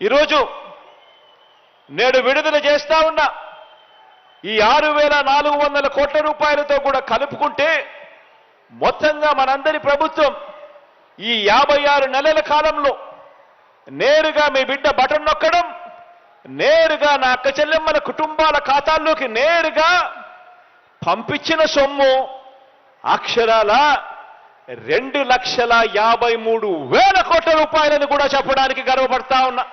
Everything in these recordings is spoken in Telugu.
ఈరోజు నేడు విడుదల చేస్తా ఉన్న ఈ 6,400 కోట్ల రూపాయలతో కూడా కలుపుకుంటే మొత్తంగా మనందరి ప్రభుత్వం ఈ 56 నెలల కాలంలో నేరుగా మీ బిడ్డ బటన్ నొక్కడం, నేరుగా నా అక్క చెల్లెమ్మల కుటుంబాల ఖాతాల్లోకి నేరుగా పంపించిన సొమ్ము అక్షరాల 2,53,000 కోట్ల రూపాయలని కూడా చెప్పడానికి గర్వపడతా ఉన్నా.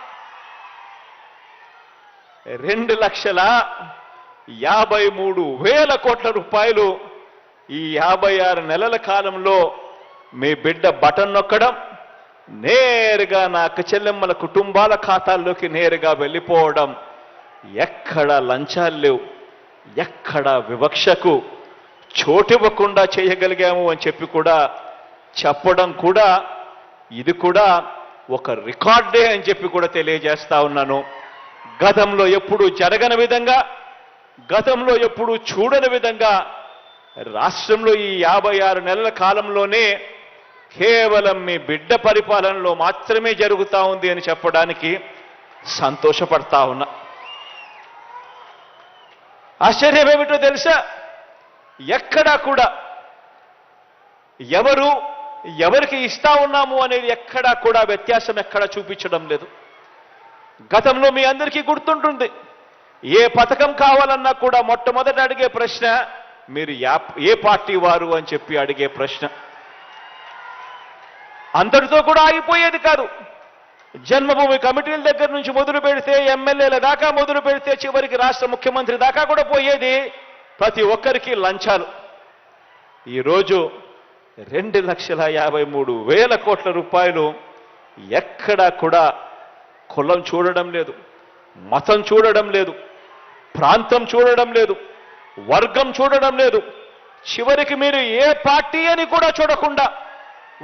2,53,000 కోట్ల రూపాయలు ఈ 56 నెలల కాలంలో మీ బిడ్డ బటన్ నొక్కడం, నేరుగా నా అక్క చెల్లెమ్మల కుటుంబాల ఖాతాల్లోకి నేరుగా వెళ్ళిపోవడం, ఎక్కడ లంచాలు లేవు, ఎక్కడ వివక్షకు చోటివ్వకుండా చేయగలిగాము అని చెప్పి కూడా చెప్పడం కూడా ఇది కూడా ఒక రికార్డే అని చెప్పి కూడా తెలియజేస్తా ఉన్నాను. గతంలో ఎప్పుడు జరగని విధంగా, గతంలో ఎప్పుడు చూడని విధంగా రాష్ట్రంలో ఈ 56 నెలల కాలంలోనే కేవలం మీ బిడ్డ పరిపాలనలో మాత్రమే జరుగుతూ ఉంది అని చెప్పడానికి సంతోషపడతా ఉన్నా. ఆశ్చర్యం ఏమిటో తెలుసా? ఎక్కడా కూడా ఎవరికి ఇస్తా ఉన్నాము అనేది ఎక్కడా కూడా వ్యత్యాసం ఎక్కడా చూపించడం లేదు. గతంలో మీ అందరికీ గుర్తుంటుంది, ఏ పథకం కావాలన్నా కూడా మొట్టమొదట అడిగే ప్రశ్న మీరు ఏ పార్టీ వారు అని చెప్పి అడిగే ప్రశ్న. అందరితో కూడా ఆగిపోయేది కాదు. జన్మభూమి కమిటీల దగ్గర నుంచి మొదలు పెడితే, ఎమ్మెల్యేల దాకా మొదలు పెడితే, చివరికి రాష్ట్ర ముఖ్యమంత్రి దాకా కూడా పోయేది ప్రతి ఒక్కరికి లంచాలు. ఈరోజు 2,53,000 కోట్ల రూపాయలు ఎక్కడా కూడా కులం చూడడం లేదు, మతం చూడడం లేదు, ప్రాంతం చూడడం లేదు, వర్గం చూడడం లేదు. చివరికి మీరు ఏ పార్టీ అని కూడా చూడకుండా,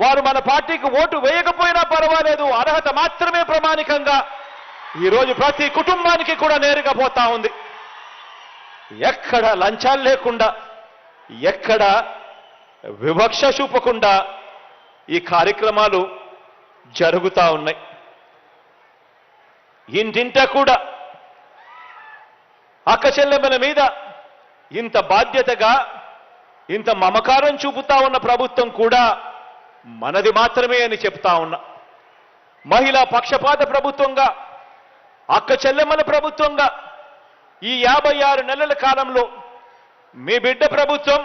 వారు మన పార్టీకి ఓటు వేయకపోయినా పర్వాలేదు, అర్హత మాత్రమే ప్రామాణికంగా ఈరోజు ప్రతి కుటుంబానికి కూడా నేరుగా పోతా ఉంది. ఎక్కడ లంచాలు లేకుండా, ఎక్కడ వివక్ష చూపకుండా ఈ కార్యక్రమాలు జరుగుతూ ఉన్నాయి. ఇంటింటా కూడా అక్క చెల్లెమ్మల మీద ఇంత బాధ్యతగా, ఇంత మమకారం చూపుతా ఉన్న ప్రభుత్వం కూడా మనది మాత్రమే అని చెప్తా ఉన్నా. మహిళా పక్షపాత ప్రభుత్వంగా, అక్క చెల్లెమ్మల ప్రభుత్వంగా ఈ 56 నెలల కాలంలో మీ బిడ్డ ప్రభుత్వం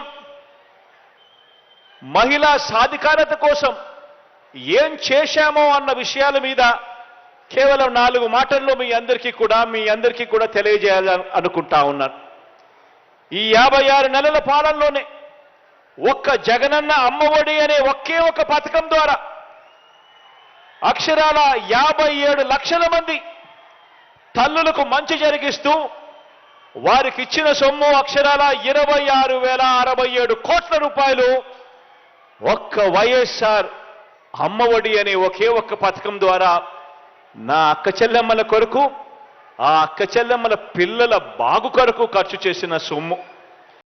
మహిళా సాధికారత కోసం ఏం చేశామో అన్న విషయాల మీద కేవలం 4 మాటల్లో మీ అందరికీ కూడా తెలియజేయాలని అనుకుంటా ఉన్నాను. ఈ 56 నెలల పాలనలోనే ఒక్క జగనన్న అమ్మఒడి అనే ఒకే ఒక పథకం ద్వారా అక్షరాల 57 లక్షల మంది తల్లులకు మంచి జరిగిస్తూ వారికి ఇచ్చిన సొమ్ము అక్షరాల 26,067 కోట్ల రూపాయలు ఒక్క వైఎస్ఆర్ అమ్మఒడి అనే ఒకే ఒక్క పథకం ద్వారా నా అక్క చెల్లెమ్మల కొరకు, ఆ అక్క చెల్లెమ్మల పిల్లల బాగు కొరకు ఖర్చు చేసిన సొమ్ము.